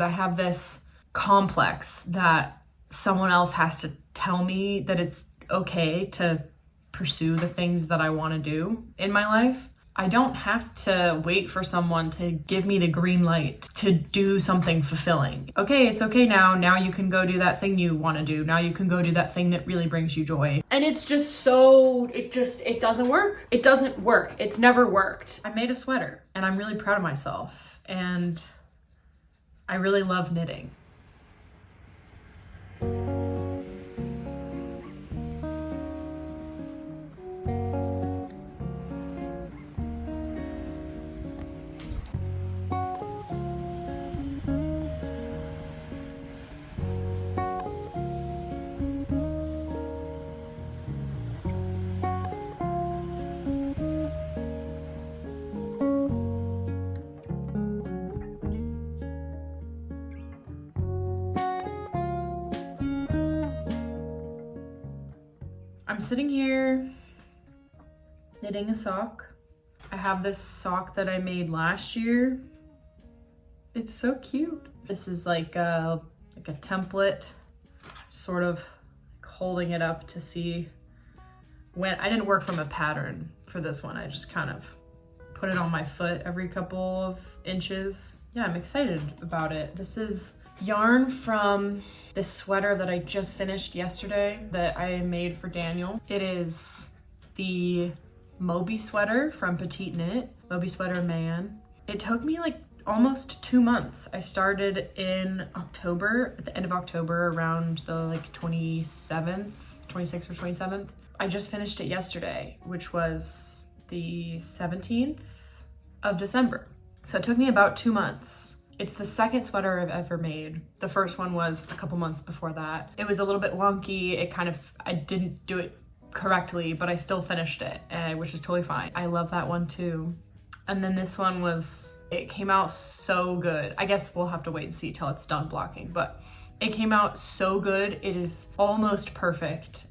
I have this complex that someone else has to tell me that it's okay to pursue the things that I want to do in my life. I don't have to wait for someone to give me the green light to do something fulfilling. Okay, it's okay now. Now you can go do that thing you want to do. Now you can go do that thing that really brings you joy. And it's just so, it doesn't work. It doesn't work. It's never worked. I made a sweater and I'm really proud of myself. And I really love knitting. I'm sitting here knitting a sock. I have this sock that I made last year. It's so cute. This is like a template, sort of holding it up to see when. I didn't work from a pattern for this one. I just kind of put it on my foot every couple of inches. Yeah, I'm excited about it. This is yarn from this sweater that I just finished yesterday that I made for Daniel. It is the Moby sweater from Petite Knit, Moby Sweater Man. It took me like almost 2 months. I started in October, at the end of October, around the like 26th or 27th. I just finished it yesterday, which was the 17th of December. So it took me about 2 months. It's the second sweater I've ever made. The first one was a couple months before that. It was a little bit wonky. I didn't do it correctly, but I still finished it, which is totally fine. I love that one too. And then this one it came out so good. I guess we'll have to wait and see till it's done blocking, but it came out so good. It is almost perfect,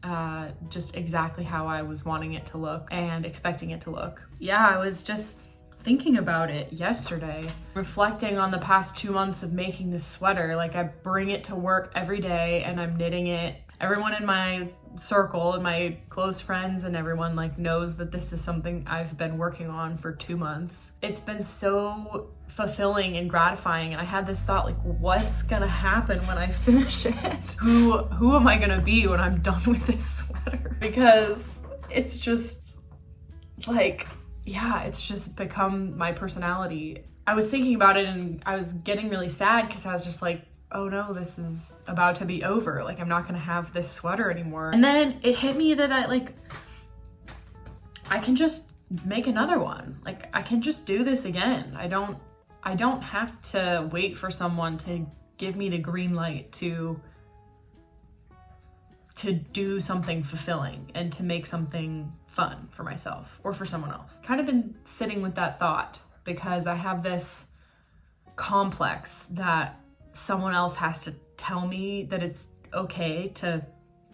just exactly how I was wanting it to look and expecting it to look. Yeah, I was just thinking about it yesterday, reflecting on the past 2 months of making this sweater. Like, I bring it to work every day and I'm knitting it. Everyone in my circle and my close friends and everyone like knows that this is something I've been working on for 2 months. It's been so fulfilling and gratifying, and I had this thought, like, what's gonna happen when I finish it? Who am I gonna be when I'm done with this sweater? Because it's just like, yeah, it's just become my personality. I was thinking about it and I was getting really sad because I was just like, oh no, this is about to be over. Like, I'm not gonna have this sweater anymore. And then it hit me that I can just make another one. Like, I can just do this again. I don't have to wait for someone to give me the green light to do something fulfilling and to make something fun for myself or for someone else. Kind of been sitting with that thought because I have this complex that someone else has to tell me that it's okay to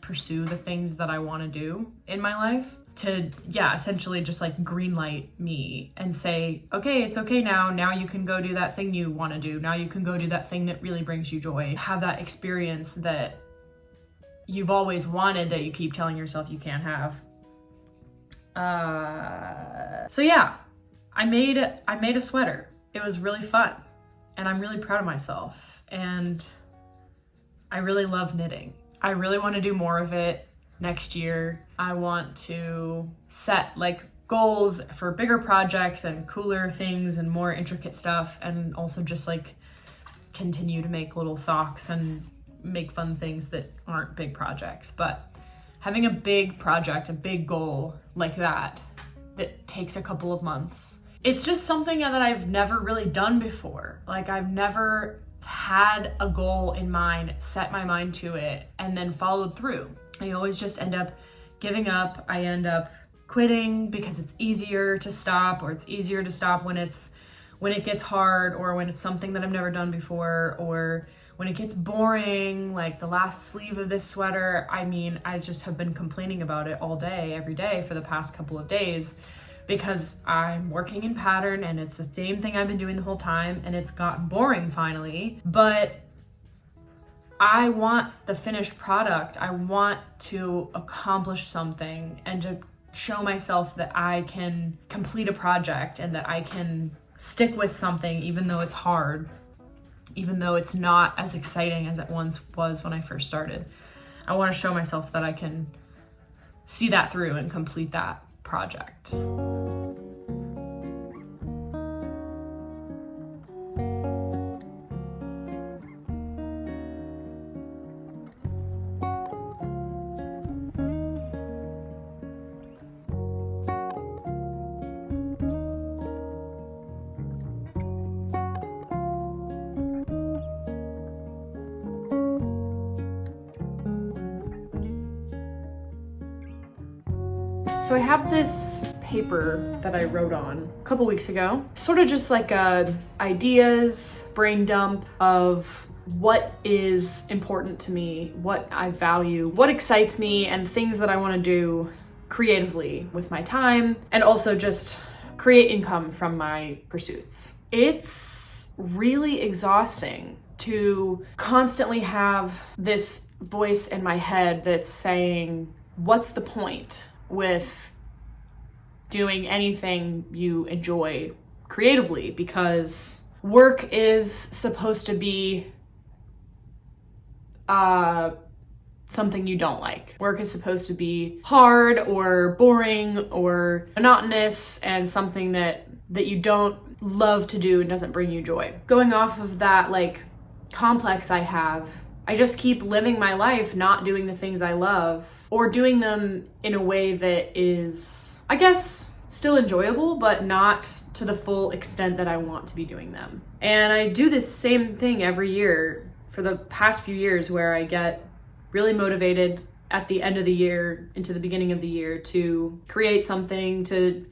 pursue the things that I want to do in my life, to, yeah, essentially just like green light me and say, okay, it's okay now. Now you can go do that thing you want to do. Now you can go do that thing that really brings you joy. Have that experience that you've always wanted that you keep telling yourself you can't have. So yeah, I made a sweater. It was really fun and I'm really proud of myself, and I really love knitting. I really want to do more of it next year. I want to set like goals for bigger projects and cooler things and more intricate stuff, and also just like continue to make little socks and make fun things that aren't big projects. But having a big project, a big goal like that takes a couple of months, it's just something that I've never really done before. Like, I've never had a goal in mind, set my mind to it, and then followed through. I always just end up giving up. I end up quitting because it's easier to stop, or it's easier to stop when it gets hard, or when it's something that I've never done before, or when it gets boring, like the last sleeve of this sweater. I mean, I just have been complaining about it all day, every day for the past couple of days because I'm working in pattern and it's the same thing I've been doing the whole time and it's gotten boring finally. But I want the finished product. I want to accomplish something and to show myself that I can complete a project and that I can stick with something even though it's hard, even though it's not as exciting as it once was when I first started. I want to show myself that I can see that through and complete that project. So I have this paper that I wrote on a couple weeks ago, sort of just like a ideas brain dump of what is important to me, what I value, what excites me, and things that I want to do creatively with my time, and also just create income from my pursuits. It's really exhausting to constantly have this voice in my head that's saying, what's the point with doing anything you enjoy creatively? Because work is supposed to be something you don't like. Work is supposed to be hard or boring or monotonous and something that you don't love to do and doesn't bring you joy. Going off of that like complex I have, I just keep living my life not doing the things I love, or doing them in a way that is, I guess, still enjoyable, but not to the full extent that I want to be doing them. And I do this same thing every year for the past few years, where I get really motivated at the end of the year into the beginning of the year to create something, to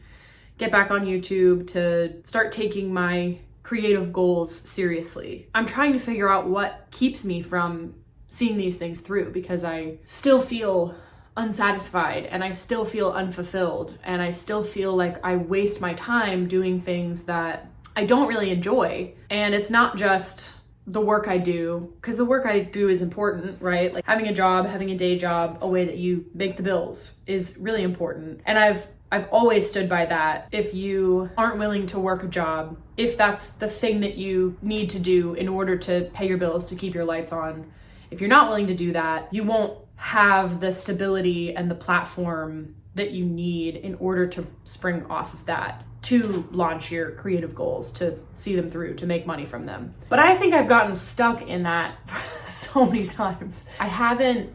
get back on YouTube, to start taking my creative goals seriously. I'm trying to figure out what keeps me from seeing these things through, because I still feel unsatisfied and I still feel unfulfilled and I still feel like I waste my time doing things that I don't really enjoy. And it's not just the work I do, because the work I do is important, right? Like having a job, having a day job, a way that you make the bills is really important. And I've always stood by that. If you aren't willing to work a job, if that's the thing that you need to do in order to pay your bills, to keep your lights on, if you're not willing to do that, you won't have the stability and the platform that you need in order to spring off of that, to launch your creative goals, to see them through, to make money from them. But I think I've gotten stuck in that so many times. I haven't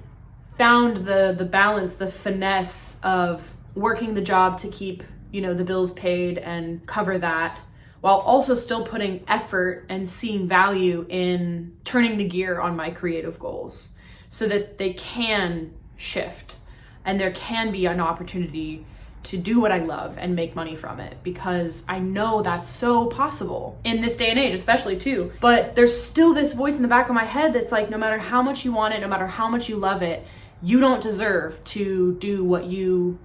found the balance, the finesse of working the job to keep, the bills paid and cover that, while also still putting effort and seeing value in turning the gear on my creative goals so that they can shift and there can be an opportunity to do what I love and make money from it, because I know that's so possible in this day and age, especially too. But there's still this voice in the back of my head that's like, no matter how much you want it, no matter how much you love it, you don't deserve to do what you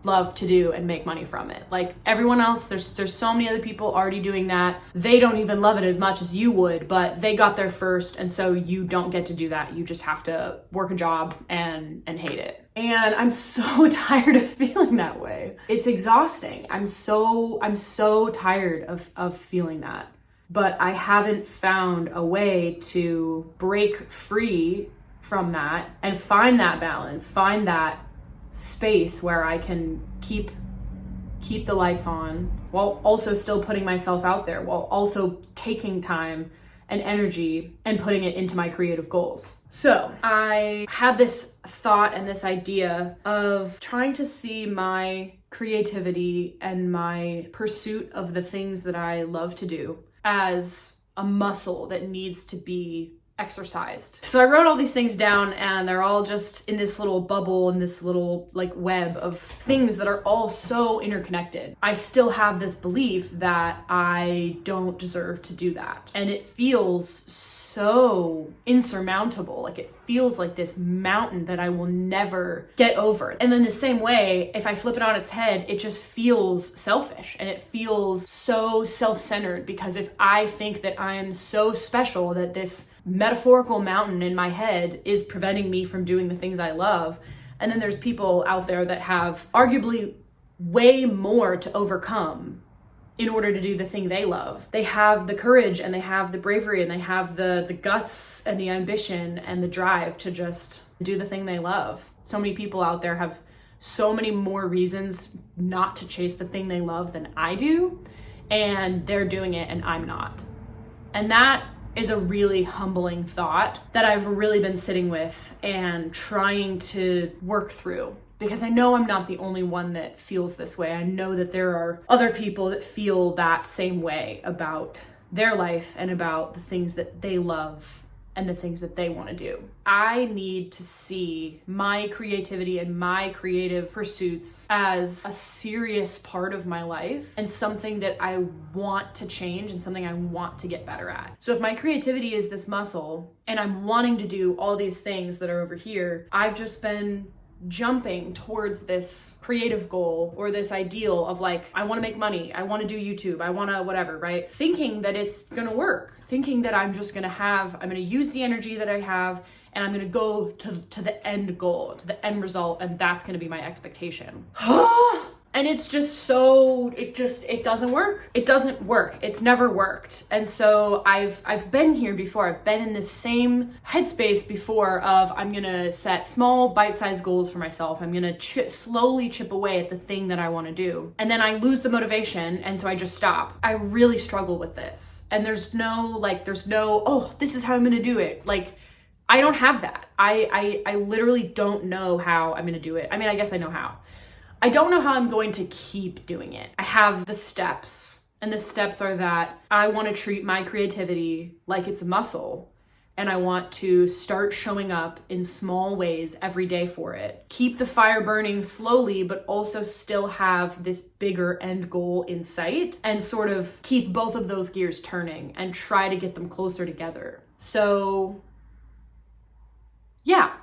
love to do and make money from it. Like everyone else, there's so many other people already doing that. They don't even love it as much as you would, but they got there first, and so you don't get to do that. You just have to work a job and hate it. And I'm so tired of feeling that way. It's exhausting. I'm so tired of feeling that. But I haven't found a way to break free from that and find that balance, find that space where I can keep the lights on while also still putting myself out there, while also taking time and energy and putting it into my creative goals. So I had this thought and this idea of trying to see my creativity and my pursuit of the things that I love to do as a muscle that needs to be exercised. So I wrote all these things down, and they're all just in this little bubble, in this little like web of things that are all so interconnected. I still have this belief that I don't deserve to do that. And it feels so insurmountable. Like it feels like this mountain that I will never get over. And then the same way, if I flip it on its head, it just feels selfish and it feels so self-centered, because if I think that I am so special that this metaphorical mountain in my head is preventing me from doing the things I love, and then there's people out there that have arguably way more to overcome in order to do the thing they love. They have the courage and they have the bravery and they have the guts and the ambition and the drive to just do the thing they love. So many people out there have so many more reasons not to chase the thing they love than I do, and they're doing it and I'm not. And that is a really humbling thought that I've really been sitting with and trying to work through, because I know I'm not the only one that feels this way. I know that there are other people that feel that same way about their life and about the things that they love and the things that they want to do. I need to see my creativity and my creative pursuits as a serious part of my life and something that I want to change and something I want to get better at. So if my creativity is this muscle and I'm wanting to do all these things that are over here, I've just been jumping towards this creative goal or this ideal of like, I want to make money, I want to do YouTube, I want to whatever, right? Thinking that it's going to work, thinking that I'm just going to I'm going to use the energy that I have and I'm going to go to the end goal, to the end result, and that's going to be my expectation. And it's just so, it doesn't work. It doesn't work. It's never worked. And so I've been here before. I've been in this same headspace before of I'm going to set small bite-sized goals for myself. I'm going to slowly chip away at the thing that I want to do. And then I lose the motivation. And so I just stop. I really struggle with this. And there's no, oh, this is how I'm going to do it. Like, I don't have that. I literally don't know how I'm going to do it. I mean, I guess I know how. I don't know how I'm going to keep doing it. I have the steps, and the steps are that I want to treat my creativity like it's a muscle, and I want to start showing up in small ways every day for it. Keep the fire burning slowly, but also still have this bigger end goal in sight, and sort of keep both of those gears turning and try to get them closer together. So, yeah.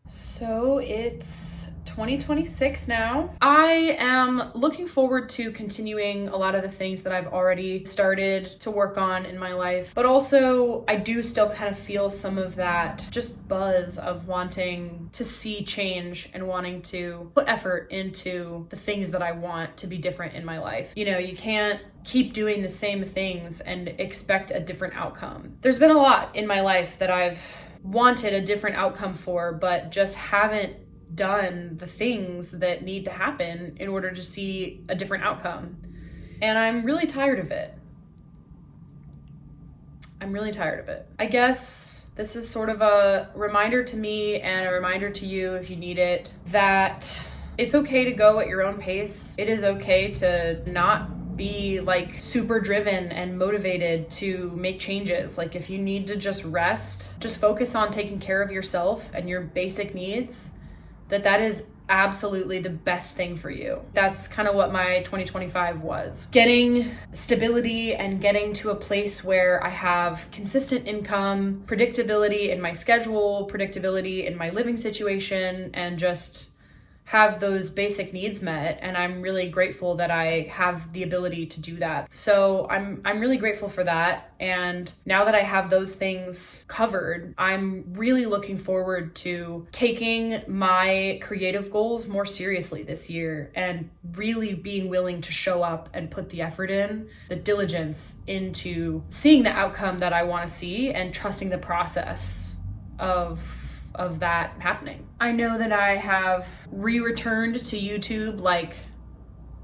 So it's 2026 now. I am looking forward to continuing a lot of the things that I've already started to work on in my life, but also I do still kind of feel some of that just buzz of wanting to see change and wanting to put effort into the things that I want to be different in my life. You know, you can't keep doing the same things and expect a different outcome. There's been a lot in my life that I've wanted a different outcome for, but just haven't done the things that need to happen in order to see a different outcome. And I'm really tired of it. I guess this is sort of a reminder to me and a reminder to you, if you need it, that it's okay to go at your own pace. It is okay to not be like super driven and motivated to make changes. Like if you need to just rest, just focus on taking care of yourself and your basic needs. That is absolutely the best thing for you. That's kind of what my 2025 was. Getting stability and getting to a place where I have consistent income, predictability in my schedule, predictability in my living situation, and just have those basic needs met. And I'm really grateful that I have the ability to do that. So I'm really grateful for that. And now that I have those things covered, I'm really looking forward to taking my creative goals more seriously this year and really being willing to show up and put the effort in, the diligence into seeing the outcome that I want to see and trusting the process of that happening. I know that I have returned to YouTube like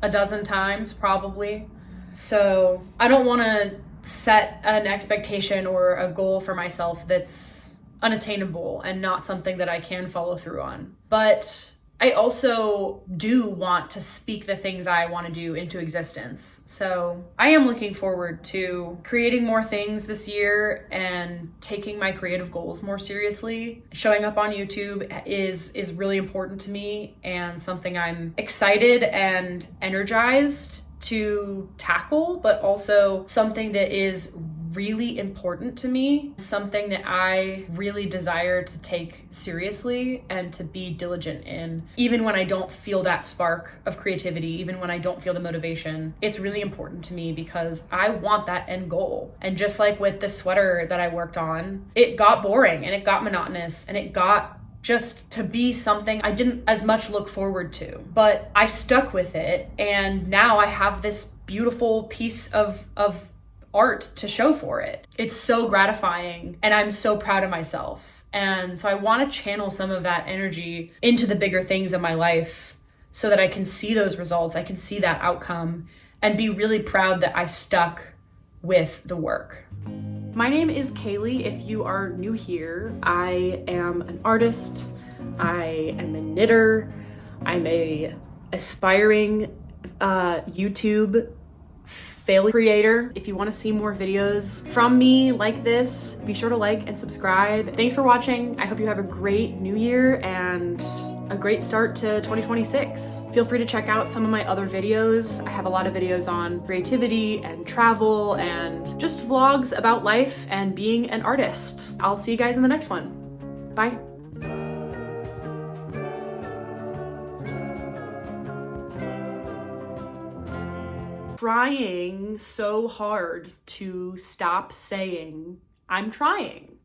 a dozen times probably. So I don't want to set an expectation or a goal for myself that's unattainable and not something that I can follow through on. But I also do want to speak the things I want to do into existence. So I am looking forward to creating more things this year and taking my creative goals more seriously. Showing up on YouTube is really important to me and something I'm excited and energized to tackle, but also something that is really important to me, something that I really desire to take seriously and to be diligent in. Even when I don't feel that spark of creativity, even when I don't feel the motivation, it's really important to me because I want that end goal. And just like with the sweater that I worked on, it got boring and it got monotonous and it got just to be something I didn't as much look forward to, but I stuck with it. And now I have this beautiful piece of art to show for it. It's so gratifying and I'm so proud of myself. And so I want to channel some of that energy into the bigger things in my life so that I can see those results, I can see that outcome and be really proud that I stuck with the work. My name is Kaylee. If you are new here, I am an artist, I am a knitter, I'm a aspiring YouTube failure creator. If you want to see more videos from me like this, be sure to like and subscribe. Thanks for watching. I hope you have a great new year and a great start to 2026. Feel free to check out some of my other videos. I have a lot of videos on creativity and travel and just vlogs about life and being an artist. I'll see you guys in the next one. Bye. Trying so hard to stop saying, I'm trying.